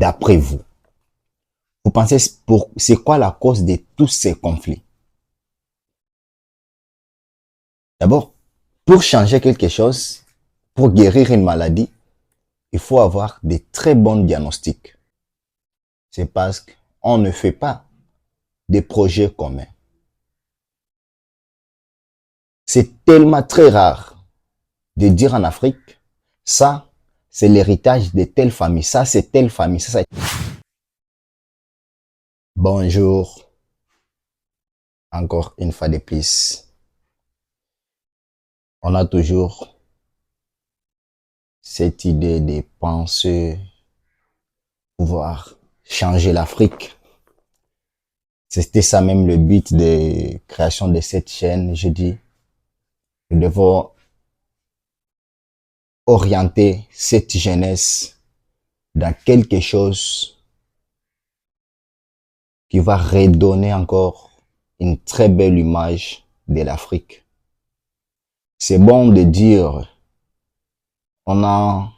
d'après vous? Vous pensez c'est quoi la cause de tous ces conflits? D'abord, pour changer quelque chose, pour guérir une maladie, il faut avoir des très bons diagnostics. C'est parce qu'on ne fait pas des projets communs. C'est tellement très rare de dire en Afrique, ça, c'est l'héritage de telle famille, ça, c'est telle famille, ça, c'est... Bonjour, encore une fois de plus. On a toujours cette idée de penser pouvoir changer l'Afrique. C'était ça même le but de création de cette chaîne. Je dis, nous devons orienter cette jeunesse dans quelque chose qui va redonner encore une très belle image de l'Afrique. C'est bon de dire, on a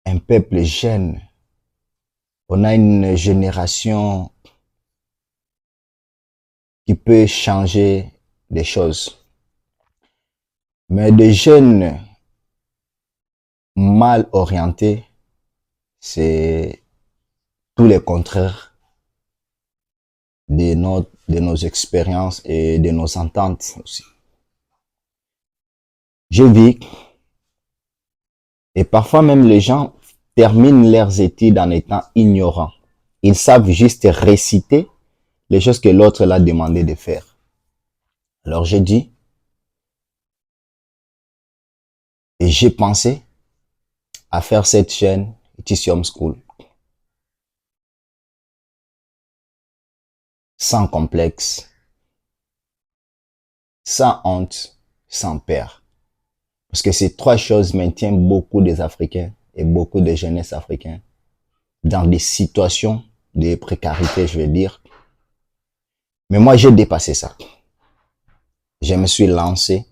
un peuple jeune, on a une génération qui peut changer les choses. Mais des jeunes mal orientés, c'est tout le contraire de nos expériences et de nos ententes aussi. Je vis, et parfois même les gens terminent leurs études en étant ignorants. Ils savent juste réciter les choses que l'autre l'a demandé de faire. Alors j'ai dit, et j'ai pensé à faire cette chaîne Ethicium School. Sans complexe, sans honte, sans peur. Parce que ces trois choses maintiennent beaucoup des Africains et beaucoup de jeunesses africains dans des situations de précarité, je vais dire. Mais moi, j'ai dépassé ça. Je me suis lancé.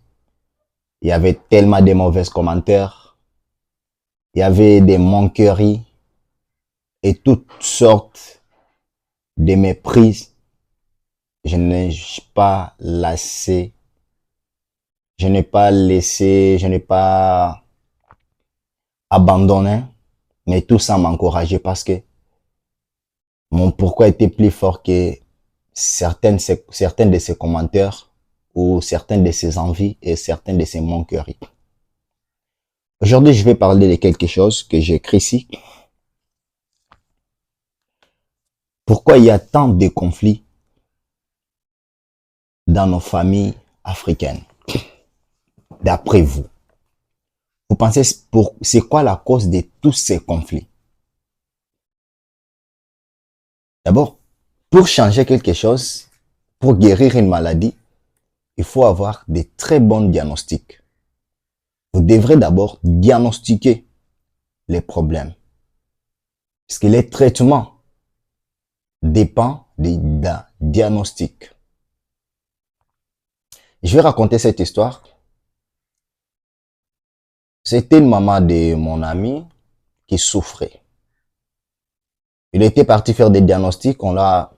Il y avait tellement de mauvais commentaires. Il y avait des manqueries et toutes sortes de méprises. Je n'ai pas laissé, je n'ai pas abandonné, mais tout ça m'encourageait parce que mon pourquoi était plus fort que certaines de ces commentaires ou certaines de ces envies et certaines de ces manqueries. Aujourd'hui, je vais parler de quelque chose que j'ai écrit ici. Pourquoi il y a tant de conflits dans nos familles africaines? D'après vous, vous pensez c'est quoi la cause de tous ces conflits? D'abord, pour changer quelque chose, pour guérir une maladie, il faut avoir des très bons diagnostics. Vous devrez d'abord diagnostiquer les problèmes. Parce que les traitements dépendent d'un diagnostic. Je vais raconter cette histoire. C'était une maman de mon ami qui souffrait. Il était parti faire des diagnostics, on l'a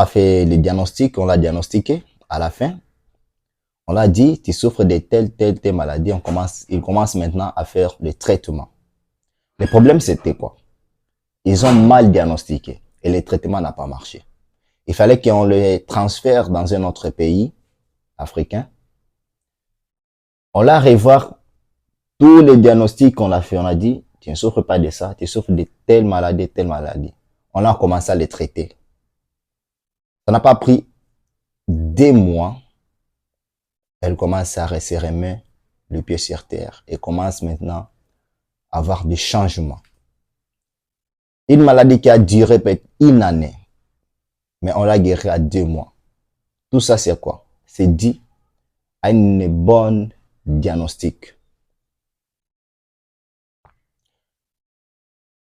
fait les diagnostics, on l'a diagnostiqué. À la fin, on l'a dit, tu souffres de telle maladie. Il commence maintenant à faire les traitements. Le problème, c'était quoi? Ils ont mal diagnostiqué et le traitement n'a pas marché. Il fallait qu'on le transfère dans un autre pays africain. On l'a revoir tous les diagnostics qu'on a fait. On a dit, tu ne souffres pas de ça, tu souffres de telle maladie, telle maladie. On a commencé à les traiter. Ça n'a pas pris des mois. Elle commence à resserrer le pied sur terre et commence maintenant à avoir des changements. Une maladie qui a duré peut-être une année, mais on l'a guéri à 2 mois. Tout ça, c'est quoi? C'est dû à une bonne diagnostic.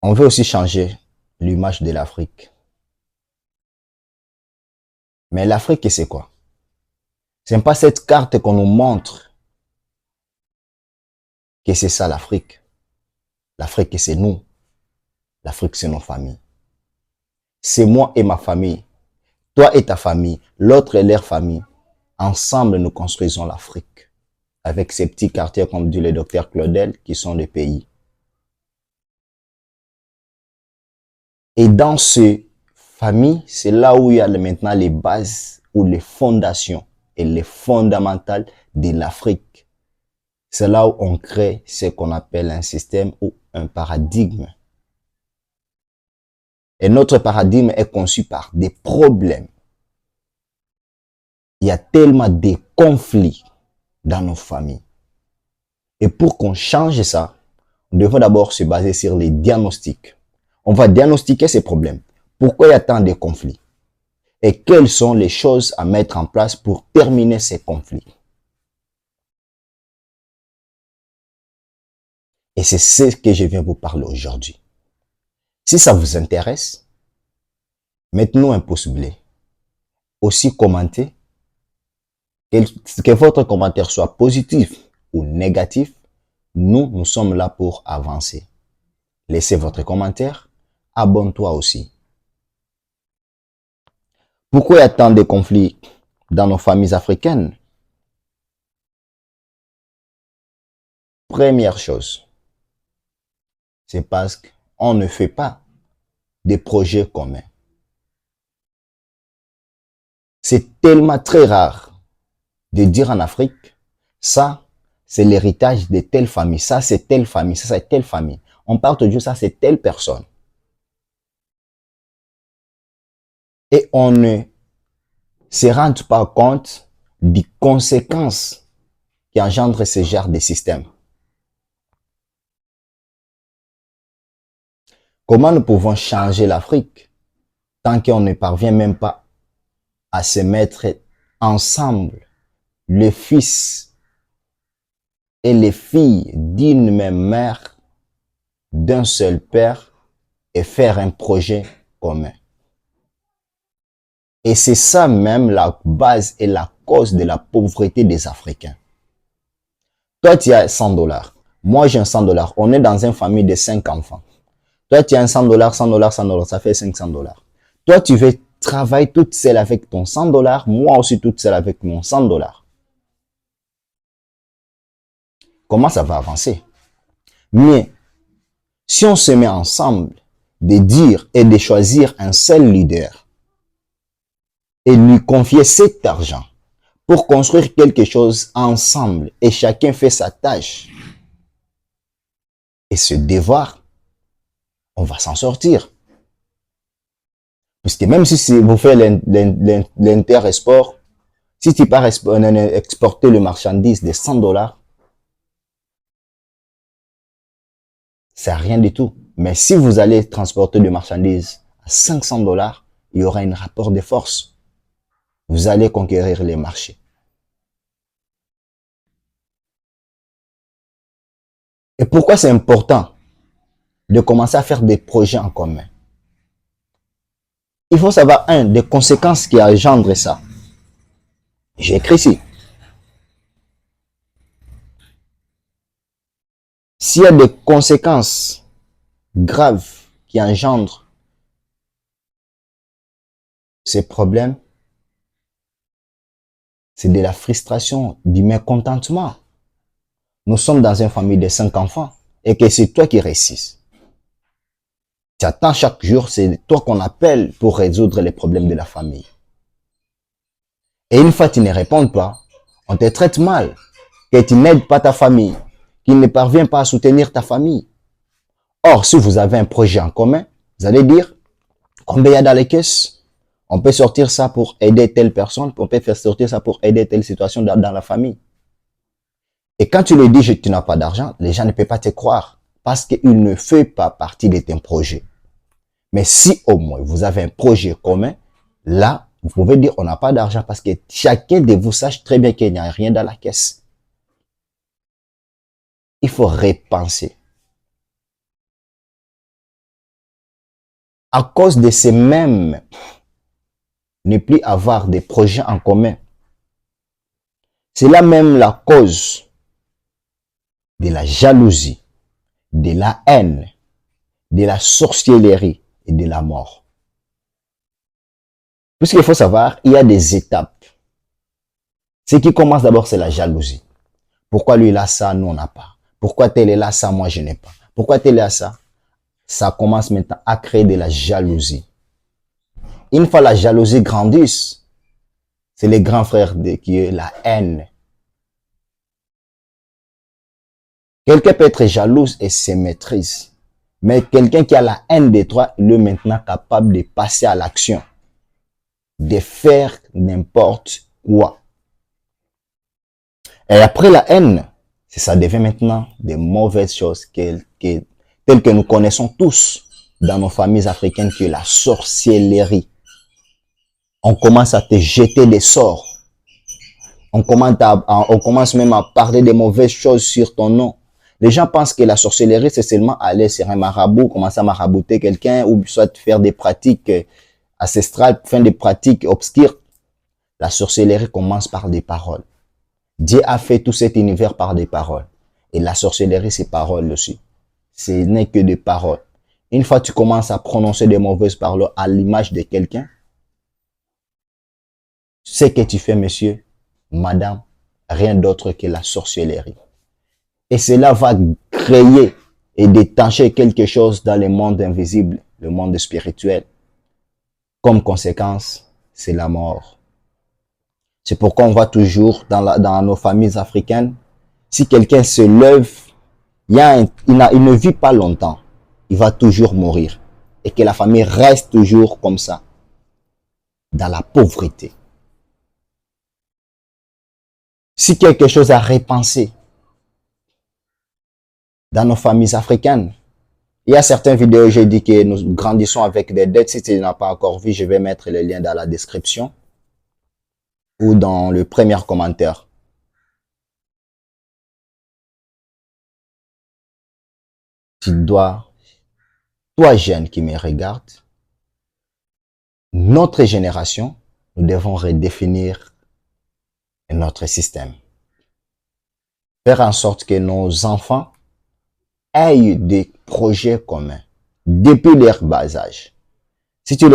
On veut aussi changer l'image de l'Afrique. Mais l'Afrique, c'est quoi? C'est pas cette carte qu'on nous montre que c'est ça l'Afrique. L'Afrique, c'est nous. L'Afrique, c'est nos familles. C'est moi et ma famille. Toi et ta famille. L'autre et leur famille. Ensemble, nous construisons l'Afrique. Avec ces petits quartiers, comme dit le docteur Claudel, qui sont les pays. Et dans ces familles, c'est là où il y a maintenant les bases ou les fondations et les fondamentales de l'Afrique. C'est là où on crée ce qu'on appelle un système ou un paradigme. Et notre paradigme est conçu par des problèmes. Il y a tellement de conflits dans nos familles. Et pour qu'on change ça, nous devons d'abord se baser sur les diagnostics. On va diagnostiquer ces problèmes. Pourquoi il y a tant de conflits? Et quelles sont les choses à mettre en place pour terminer ces conflits? Et c'est ce que je viens vous parler aujourd'hui. Si ça vous intéresse, mettez-nous un pouce bleu. Aussi commentez. Que votre commentaire soit positif ou négatif, nous sommes là pour avancer. Laissez votre commentaire. Abonne-toi aussi. Pourquoi il y a tant de conflits dans nos familles africaines? Première chose, c'est parce qu'on ne fait pas des projets communs. C'est tellement très rare de dire en Afrique, ça, c'est l'héritage de telle famille, ça, c'est telle famille, ça, c'est telle famille. On parle de ça, c'est telle personne. Et on ne se rend pas compte des conséquences qui engendrent ce genre de système. Comment nous pouvons changer l'Afrique tant qu'on ne parvient même pas à se mettre ensemble, les fils et les filles d'une même mère, d'un seul père, et faire un projet commun. Et c'est ça même la base et la cause de la pauvreté des Africains. Toi, tu as 100 $. Moi, j'ai un 100 $. On est dans une famille de 5 enfants. Toi, tu as un 100 $, 100 $, 100 $, ça fait 500 $. Toi, tu veux travailler toute seule avec ton 100 $, moi aussi toute seule avec mon 100 $. Comment ça va avancer? Mais si on se met ensemble de dire et de choisir un seul leader et lui confier cet argent pour construire quelque chose ensemble et chacun fait sa tâche et se devoir, on va s'en sortir. Puisque même si vous faites l'inter-export, si tu pars exporter le marchandise de 100 $, c'est rien du tout. Mais si vous allez transporter le marchandise à 500 $, il y aura un rapport de force. Vous allez conquérir les marchés. Et pourquoi c'est important de commencer à faire des projets en commun? Il faut savoir, des conséquences qui engendrent ça. J'ai écrit ici. S'il y a des conséquences graves qui engendrent ces problèmes, c'est de la frustration, du mécontentement. Nous sommes dans une famille de 5 enfants et que c'est toi qui réussis. Tu attends chaque jour, c'est toi qu'on appelle pour résoudre les problèmes de la famille. Et une fois que tu ne réponds pas, on te traite mal, que tu n'aides pas ta famille, qu'il ne parvient pas à soutenir ta famille. Or, si vous avez un projet en commun, vous allez dire combien il y a dans les caisses. On peut sortir ça pour aider telle personne, on peut faire sortir ça pour aider telle situation dans la famille. Et quand tu lui dis que tu n'as pas d'argent, les gens ne peuvent pas te croire parce qu'il ne fait pas partie de ton projet. Mais si au moins vous avez un projet commun, là, vous pouvez dire on n'a pas d'argent parce que chacun de vous sache très bien qu'il n'y a rien dans la caisse. Il faut repenser. À cause de ces mêmes, ne plus avoir des projets en commun, c'est là même la cause de la jalousie de la haine, de la sorcellerie et de la mort. Puisqu'il faut savoir, il y a des étapes. Ce qui commence d'abord, c'est la jalousie. Pourquoi lui il a ça, nous on n'a pas. Pourquoi tel est là, ça, moi je n'ai pas. Pourquoi tel est là, ça. Ça commence maintenant à créer de la jalousie. Une fois la jalousie grandisse, c'est les grands frères qui est la haine. Quelqu'un peut être jaloux et se maîtrise. Mais quelqu'un qui a la haine de toi, il est maintenant capable de passer à l'action. De faire n'importe quoi. Et après la haine, ça devient maintenant des mauvaises choses telles que nous connaissons tous dans nos familles africaines, qui est la sorcellerie. On commence à te jeter des sorts. On commence même à parler de mauvaises choses sur ton nom. Les gens pensent que la sorcellerie, c'est seulement aller sur un marabout, commencer à marabouter quelqu'un, ou soit faire des pratiques ancestrales, faire des pratiques obscures. La sorcellerie commence par des paroles. Dieu a fait tout cet univers par des paroles. Et la sorcellerie, c'est paroles aussi. Ce n'est que des paroles. Une fois que tu commences à prononcer des mauvaises paroles à l'image de quelqu'un, ce que tu fais, monsieur, madame, rien d'autre que la sorcellerie. Et cela va créer et détacher quelque chose dans le monde invisible, le monde spirituel. Comme conséquence, c'est la mort. C'est pourquoi on voit toujours dans nos familles africaines, si quelqu'un se lève, il ne vit pas longtemps. Il va toujours mourir. Et que la famille reste toujours comme ça, dans la pauvreté. Si quelque chose à repenser dans nos familles africaines, il y a certaines vidéos, j'ai dit que nous grandissons avec des dettes. Si tu n'as pas encore vu, je vais mettre les liens dans la description ou dans le premier commentaire. Tu dois, toi jeune qui me regarde, notre génération, nous devons redéfinir notre système. Faire en sorte que nos enfants aient des projets communs depuis leur bas âge. Si tu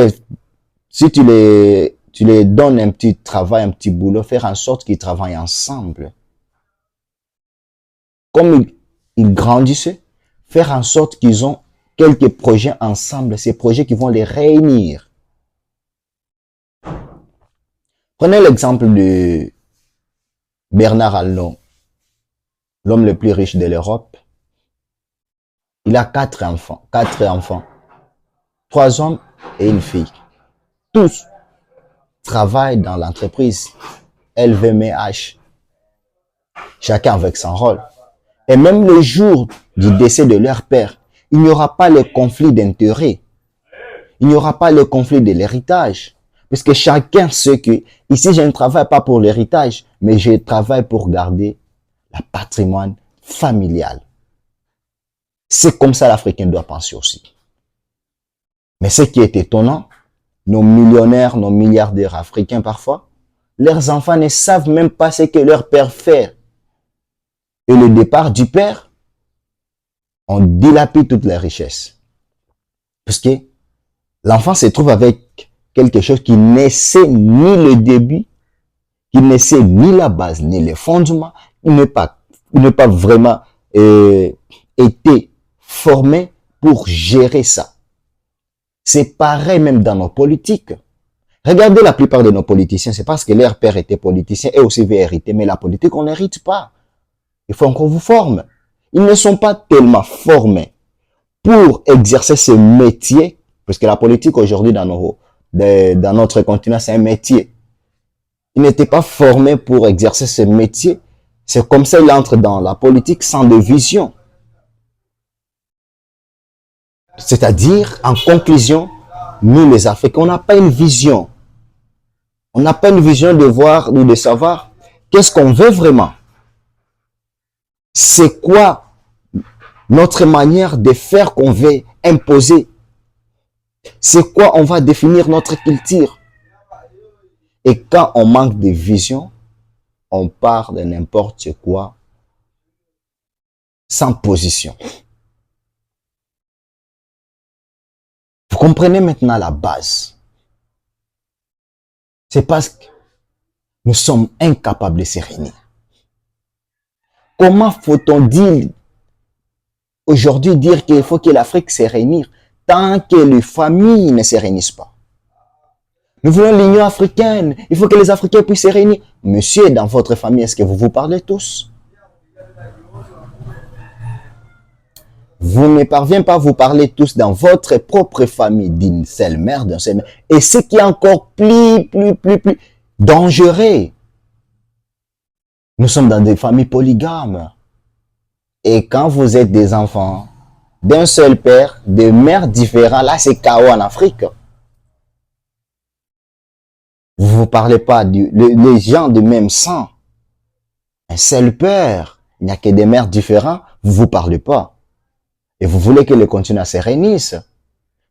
les donnes un petit travail, un petit boulot, faire en sorte qu'ils travaillent ensemble. Comme ils grandissent, faire en sorte qu'ils ont quelques projets ensemble, ces projets qui vont les réunir. Prenez l'exemple de Bernard Arnault, l'homme le plus riche de l'Europe. Il a 4 enfants, 3 hommes et une fille. Tous travaillent dans l'entreprise LVMH, chacun avec son rôle. Et même le jour du décès de leur père, il n'y aura pas le conflit d'intérêts. Il n'y aura pas le conflit de l'héritage. Parce que chacun sait que ici, je ne travaille pas pour l'héritage, mais je travaille pour garder le patrimoine familial. C'est comme ça l'Africain doit penser aussi. Mais ce qui est étonnant, nos millionnaires, nos milliardaires africains parfois, leurs enfants ne savent même pas ce que leur père fait. Et le départ du père, on dilapide toutes les richesses. Parce que l'enfant se trouve avec quelque chose qui ne sait ni le début, qui ne sait ni la base, ni les fondements. Il n'est pas vraiment été formé pour gérer ça. C'est pareil même dans nos politiques. Regardez la plupart de nos politiciens, c'est parce que leur père était politicien et aussi veut hériter. Mais la politique, on n'hérite pas. Il faut qu'on vous forme. Ils ne sont pas tellement formés pour exercer ce métier, parce que la politique aujourd'hui dans notre continent, c'est un métier. Ils n'étaient pas formés pour exercer ce métier. C'est comme ça qu'ils entrent dans la politique sans de vision. C'est-à-dire, en conclusion, nous les Africains, on n'a pas une vision. On n'a pas une vision de voir ou de savoir qu'est-ce qu'on veut vraiment. C'est quoi notre manière de faire qu'on veut imposer? C'est quoi on va définir notre culture? Et quand on manque de vision, on part de n'importe quoi sans position. Comprenez maintenant la base. C'est parce que nous sommes incapables de se réunir. Comment faut-on dire aujourd'hui qu'il faut que l'Afrique se réunisse tant que les familles ne se réunissent pas? Nous voulons l'Union africaine. Il faut que les Africains puissent se réunir. Monsieur, dans votre famille, est-ce que vous vous parlez tous? Vous ne parvenez pas à vous parler tous dans votre propre famille d'une seule mère, d'un seul mère. Et ce qui est encore plus dangereux, nous sommes dans des familles polygames. Et quand vous êtes des enfants d'un seul père, de mères différentes, là c'est chaos en Afrique. Vous ne vous parlez pas, les gens de même sang. Un seul père, il n'y a que des mères différentes, vous ne vous parlez pas. Et vous voulez que le continent se réunisse.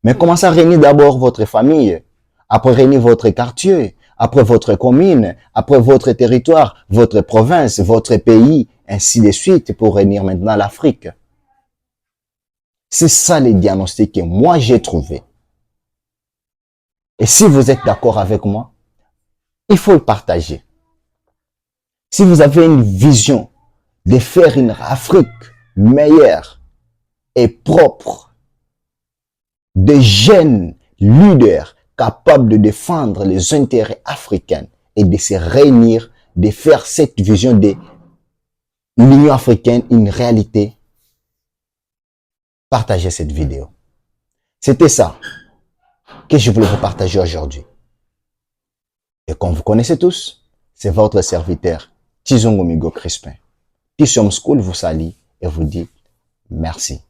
Mais commencez à réunir d'abord votre famille, après réunir votre quartier, après votre commune, après votre territoire, votre province, votre pays, ainsi de suite, pour réunir maintenant l'Afrique. C'est ça les diagnostics que moi j'ai trouvé. Et si vous êtes d'accord avec moi, il faut le partager. Si vous avez une vision de faire une Afrique meilleure et propre, de jeunes leaders capables de défendre les intérêts africains et de se réunir, de faire cette vision de l'Union africaine une réalité, partagez cette vidéo. C'était ça que je voulais vous partager aujourd'hui. Et comme vous connaissez tous, c'est votre serviteur, Tizongo Migo Crispin. Tissom School vous salue et vous dit merci.